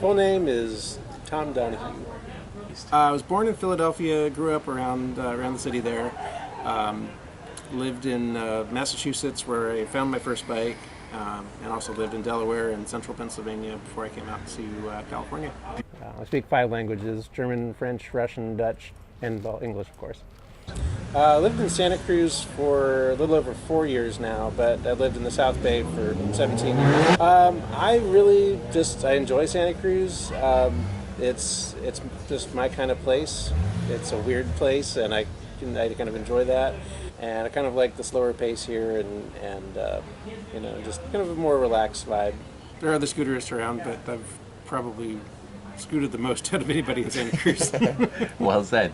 full name is Tom Donahue. I was born in Philadelphia, grew up around the city there. Lived in Massachusetts where I found my first bike, and also lived in Delaware and central Pennsylvania before I came out to California. I speak 5 languages: German, French, Russian, Dutch, and well, English, of course. I lived in Santa Cruz for a little over 4 years now, but I lived in the South Bay for 17 years. I enjoy Santa Cruz. It's just my kind of place. It's a weird place, and I kind of enjoy that. And I kind of like the slower pace here, and just kind of a more relaxed vibe. There are other scooterists around, but I've probably scooted the most out of anybody in Santa Cruz. Well said.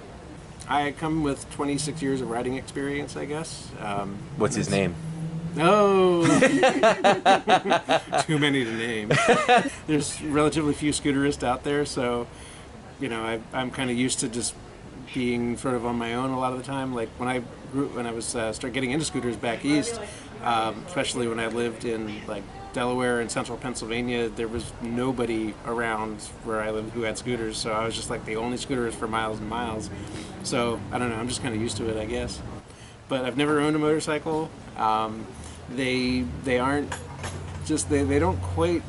I come with 26 years of riding experience, I guess. What's his name? Oh, too many to name. There's relatively few scooterists out there, so I'm kind of used to just being sort of on my own a lot of the time. Like when I was start getting into scooters back east, especially when I lived in like Delaware and central Pennsylvania, there was nobody around where I lived who had scooters, so I was just like the only scooterist for miles and miles. So I don't know, I'm just kind of used to it, I guess. But I've never owned a motorcycle. They aren't just they don't quite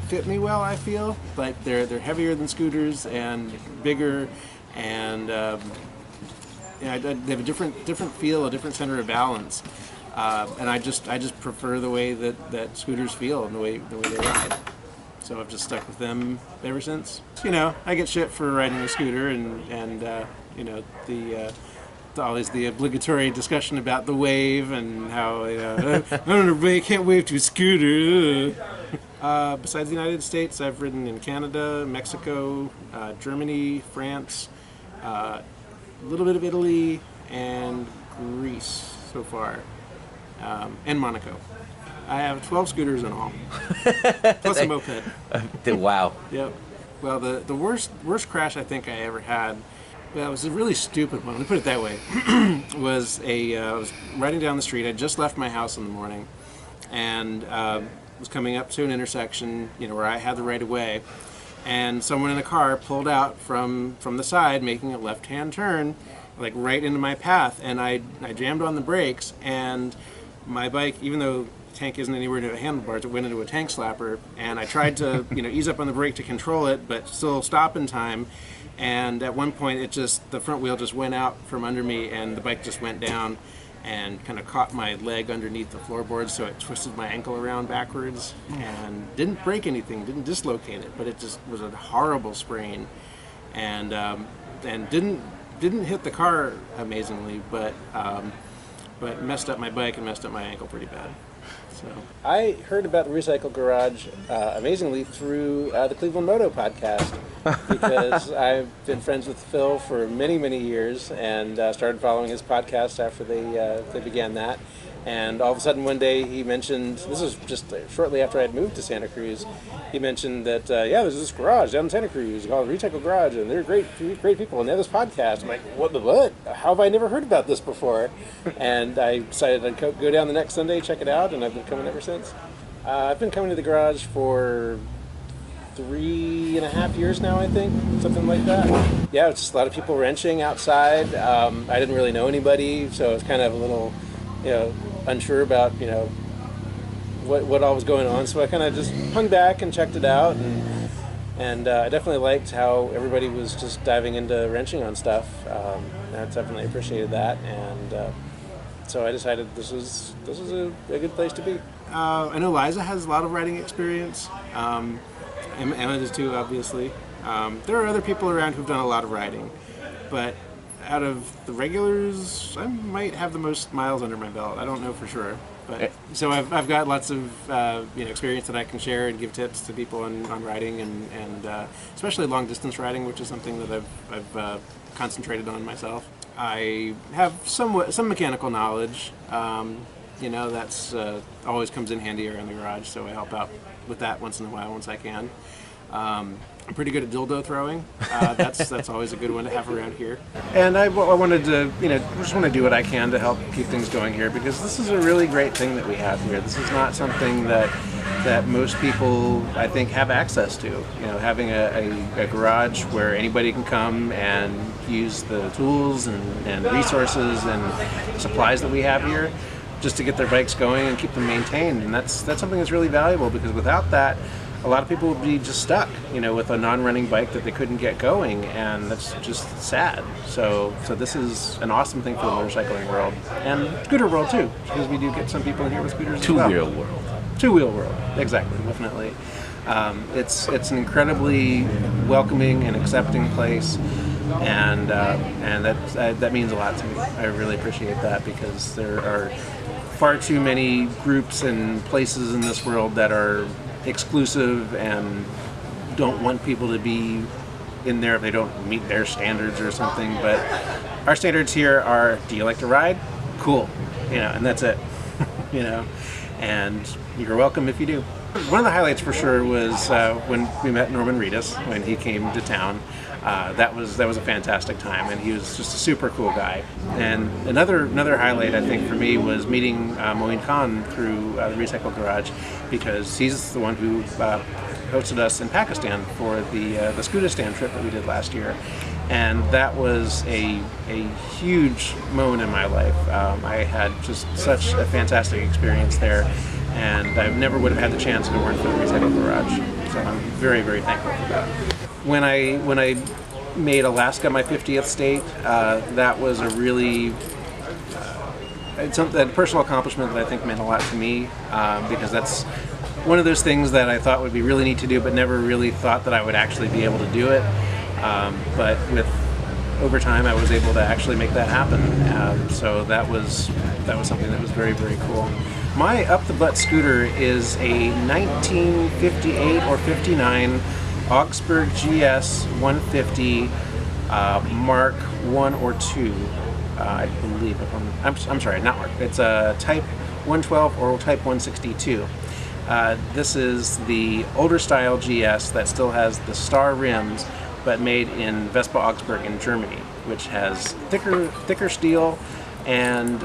fit me well. I feel like they're heavier than scooters and bigger, and they have a different feel, a different center of balance. And I just prefer the way that scooters feel and the way they ride. So I've just stuck with them ever since. I get shit for riding a scooter, and always the obligatory discussion about the wave and how I can't wave to a scooter. Besides the United States, I've ridden in Canada, Mexico, Germany, France, a little bit of Italy, and Greece so far. And Monaco. I have 12 scooters in all, plus a moped. Wow. Yep. Well, the worst crash I think I ever had, well, it was a really stupid one, let me put it that way, was I was riding down the street. I just left my house in the morning, and was coming up to an intersection, where I had the right of way, and someone in a car pulled out from the side, making a left-hand turn, like right into my path, and I jammed on the brakes, and my bike, even though the tank isn't anywhere near the handlebars, it went into a tank slapper, and I tried to ease up on the brake to control it, but still stop in time. And at one point, the front wheel just went out from under me, and the bike just went down and kind of caught my leg underneath the floorboard, so it twisted my ankle around backwards and didn't break anything, didn't dislocate it, but it just was a horrible sprain, and didn't hit the car amazingly, but messed up my bike and messed up my ankle pretty bad. So I heard about the Recycle Garage amazingly through the Cleveland Moto podcast, because I've been friends with Phil for many, many years, and started following his podcast after they began that. And all of a sudden one day he mentioned, this was just shortly after I had moved to Santa Cruz, he mentioned that, there's this garage down in Santa Cruz called Recycle Garage, and they're great people, and they have this podcast. I'm like, what? How have I never heard about this before? And I decided I'd go down the next Sunday, check it out, and I've been coming ever since. I've been coming to the garage for 3.5 years now, I think, something like that. Yeah, it's just a lot of people wrenching outside. I didn't really know anybody, so it's kind of a little, unsure about, what all was going on. So I kind of just hung back and checked it out, and I definitely liked how everybody was just diving into wrenching on stuff. I definitely appreciated that, and so I decided this was a good place to be. I know Liza has a lot of riding experience. Emma does too, obviously. There are other people around who've done a lot of riding, but out of the regulars, I might have the most miles under my belt. I don't know for sure, but so I've got lots of experience that I can share and give tips to people on riding, and especially long distance riding, which is something that I've concentrated on myself. I have some mechanical knowledge. That's always comes in handy around the garage, so I help out with that once in a while, once I can. pretty good at dildo throwing. That's always a good one to have around here. And I wanted to, just want to do what I can to help keep things going here, because this is a really great thing that we have here. This is not something that most people, I think, have access to. Having a garage where anybody can come and use the tools and resources and supplies that we have here just to get their bikes going and keep them maintained. And that's something that's really valuable, because without that, a lot of people would be just stuck, with a non-running bike that they couldn't get going, and that's just sad. So this is an awesome thing for the motorcycling world and scooter world too, because we do get some people in here with scooters as well. Two-wheel world. Two-wheel world, exactly, definitely. It's an incredibly welcoming and accepting place, and that means a lot to me. I really appreciate that, because there are far too many groups and places in this world that are exclusive and don't want people to be in there if they don't meet their standards or something. But our standards here are, do you like to ride? Cool, and that's it. And you're welcome if you do. One of the highlights for sure was when we met Norman Reedus when he came to town. That was a fantastic time, and he was just a super cool guy. And another highlight, I think, for me was meeting Moeen Khan through the Recycle Garage, because he's the one who hosted us in Pakistan for the Scootistan trip that we did last year. And that was a huge moment in my life. I had just such a fantastic experience there, and I never would have had the chance if it weren't for the Recycle Garage. So I'm very, very thankful for that. When I made Alaska my 50th state, that was a really it's a personal accomplishment that I think meant a lot to me, because that's one of those things that I thought would be really neat to do, but never really thought that I would actually be able to do it. But over time, I was able to actually make that happen. So that was something that was very, very cool. My up the butt scooter is a 1958 or 59 Augsburg GS 150 Mark 1 or 2, I believe. I'm sorry, not Mark. It's a Type 112 or Type 162. This is the older style GS that still has the star rims, but made in Vespa Augsburg in Germany, which has thicker steel and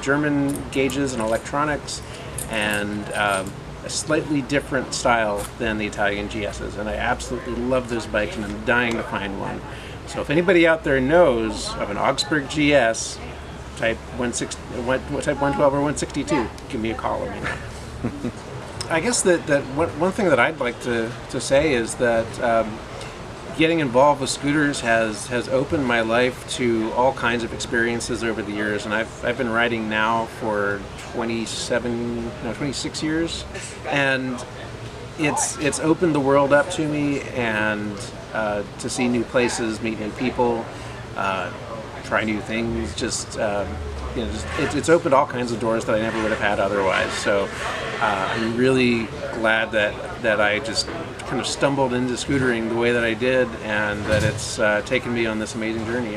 German gauges and electronics, and a slightly different style than the Italian GSs. And I absolutely love those bikes, and I'm dying to find one. So if anybody out there knows of an Augsburg GS Type 112 or 162, give me a call. I guess that one thing that I'd like to say is that getting involved with scooters has opened my life to all kinds of experiences over the years, and I've been riding now for 26 years, and it's opened the world up to me, and to see new places, meet new people, try new things, it's opened all kinds of doors that I never would have had otherwise. So I'm really glad that I just kind of stumbled into scootering the way that I did, and that it's taken me on this amazing journey.